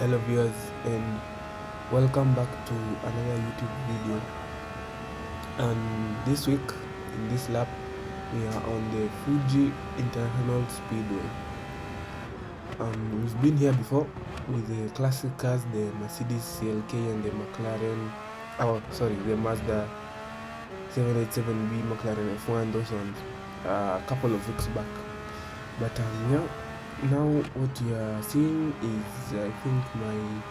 Hello viewers, and welcome back to another YouTube video. And this week in this lap we are on the Fuji International Speedway. We've been here before with the classic cars, the Mercedes CLK and the the Mazda 787B McLaren F1, those ones a couple of weeks back. But now what you are seeing is I think my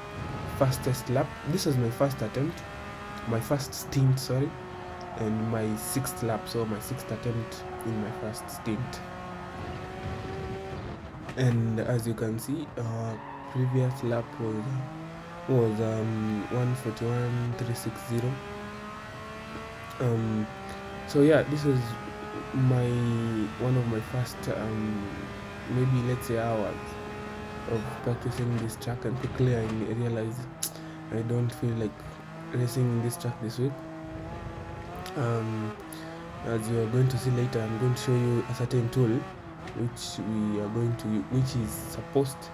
fastest lap. This was my first attempt, my first stint, sorry, and my sixth lap, so my sixth attempt in my first stint. And as you can see, our previous lap was 1:41.360. So yeah, this is one of my first maybe let's say hours of practicing this track, and quickly I realized I don't feel like racing in this track this week. As you are going to see later, I'm going to show you a certain tool which is supposed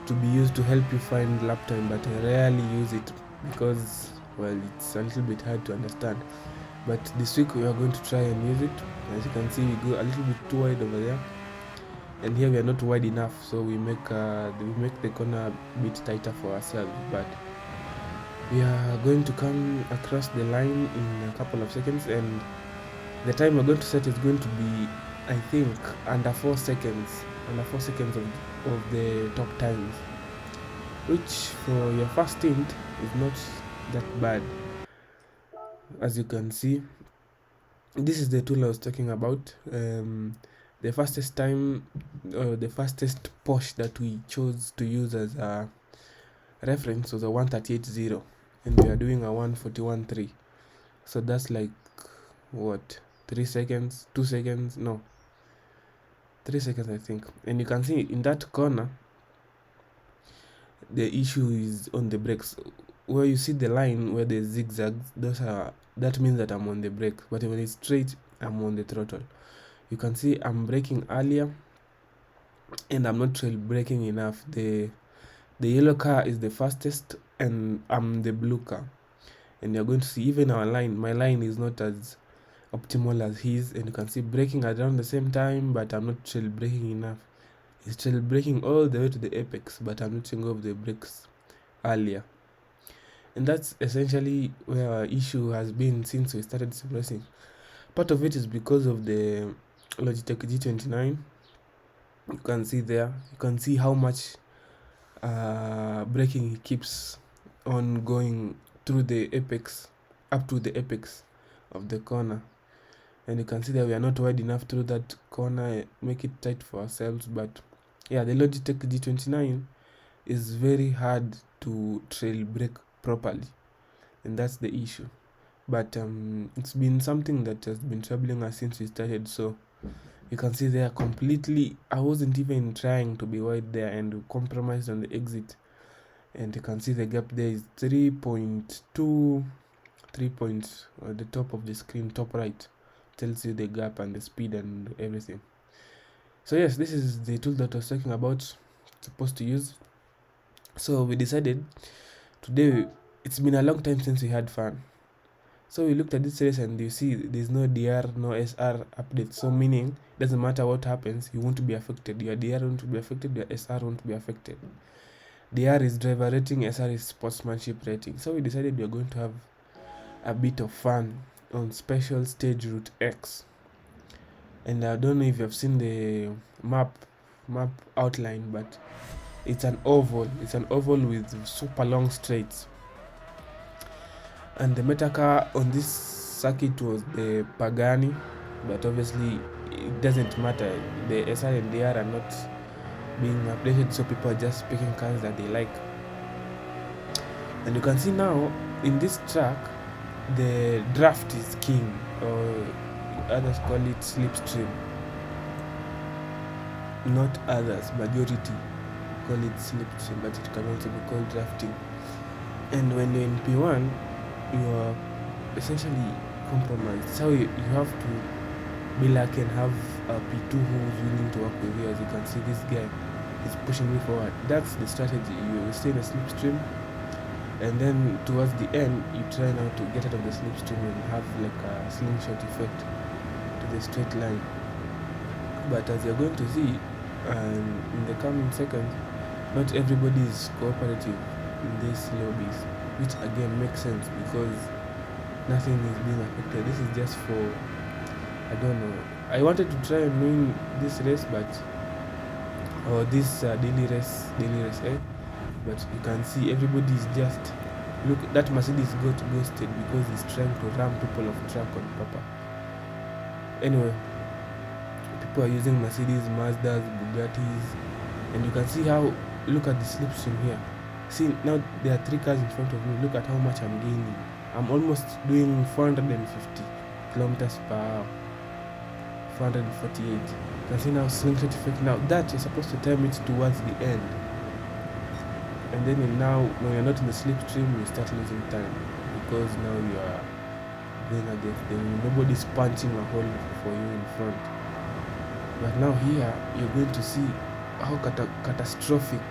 to be used to help you find lap time, but I rarely use it because, well, it's a little bit hard to understand. But this week we are going to try and use it. As you can see, we go a little bit too wide over there, and here we are not wide enough, so we make the corner a bit tighter for ourselves. But we are going to come across the line in a couple of seconds, and the time we're going to set is going to be, I think, under 4 seconds of the top times, which for your first stint is not that bad. As you can see, this is the tool I was talking about. The fastest time, or the fastest Porsche that we chose to use as a reference was a 1:38.0, and we are doing a 1:41.3. So that's like what, 3 seconds, 2 seconds, no, 3 seconds I think. And you can see in that corner the issue is on the brakes. Where you see the line where the zigzags, that means that I'm on the brake, but when it's straight I'm on the throttle. You can see I'm braking earlier and I'm not trail braking enough. The yellow car is the fastest and I'm the blue car, and you're going to see even my line is not as optimal as his, and you can see braking around the same time, but I'm not trail braking enough. It's trail braking all the way to the apex, but I'm not taking off the brakes earlier. And that's essentially where our issue has been since we started racing. Part of it is because of the Logitech G29. You can see there, you can see how much braking keeps on going through the apex, up to the apex of the corner. And you can see that we are not wide enough through that corner, make it tight for ourselves. But yeah, the Logitech G29 is very hard to trail brake properly, and that's the issue. But it's been something that has been troubling us since we started. So you can see there completely, I wasn't even trying to be wide there, and we compromised on the exit. And you can see the gap there is 3.2, 3 points at the top of the screen, top right, tells you the gap and the speed and everything. So yes, this is the tool that I was talking about, supposed to use. So we decided today, it's been a long time since we had fun. So we looked at this race, and you see there's no DR, no SR update. So meaning, doesn't matter what happens, you won't be affected. Your DR won't be affected, your SR won't be affected. DR is driver rating, SR is sportsmanship rating. So we decided we are going to have a bit of fun on special stage route X. And I don't know if you've seen the map outline, but it's an oval. It's an oval with super long straights. And the meta car on this circuit was the Pagani, but obviously it doesn't matter. The SR and DR are not being updated, so people are just picking cars that they like. And you can see now in this track, the draft is king, or others call it slipstream. Not others, majority call it slipstream, but it can also be called drafting. And when you're in P1, you are essentially compromised. So you have to be lucky and have a P2 who is willing to work with you. As you can see, this guy is pushing me forward. That's the strategy. You stay in a slipstream, and then towards the end you try now to get out of the slipstream and have like a slingshot effect to the straight line. But as you're going to see in the coming seconds, not everybody is cooperative in these lobbies, which again makes sense because nothing is being affected. This is just for, I don't know, I wanted to try and win this race, but or this daily race, but you can see everybody is just, look, that Mercedes got ghosted because he's trying to ram people off track on purpose. Anyway, people are using Mercedes, Mazdas, Bugattis, and you can see how, look at the slipstream here. See, now there are 3 cars in front of me. Look at how much I'm gaining. I'm almost doing 450 kilometers per hour, 448. You can see now slingshot effect. Now that you're supposed to time it towards the end, and then now when you're not in the slipstream, you start losing time because now you are going against them. Nobody's punching a hole for you in front. But now here you're going to see how catastrophic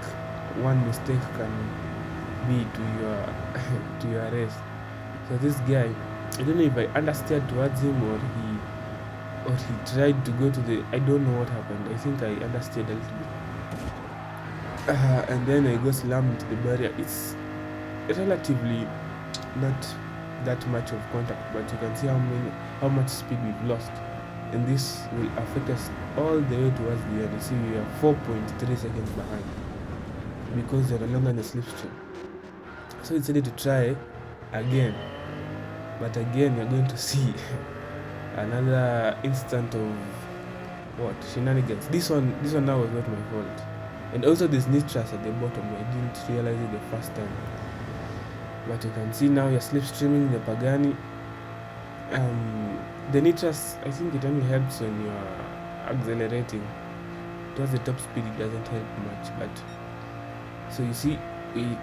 one mistake can be to your race. So this guy, I don't know if I understeered towards him or he tried to go to the, I don't know what happened. I think I understeered a little bit, and then I go slammed into the barrier. It's relatively not that much of contact, but you can see how much speed we've lost, and this will affect us all the way towards the end. You see, we are 4.3 seconds behind because they're no longer in the slipstream. So it's ready to try again, but again you're going to see another instant of what, shenanigans. This one now was not my fault, and also this nitrous at the bottom, I didn't realize it the first time. But you can see now you're slipstreaming the Pagani. The nitrous, I think it only helps when you are accelerating. Towards the top speed it doesn't help much, but so you see we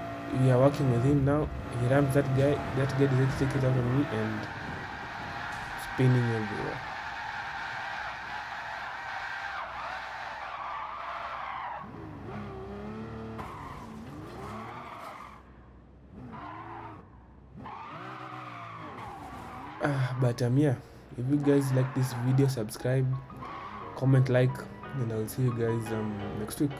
are working with him now. He rams that guy decided to take it out on me and spinning everywhere. But yeah, if you guys like this video, subscribe, comment, like, and I'll see you guys next week.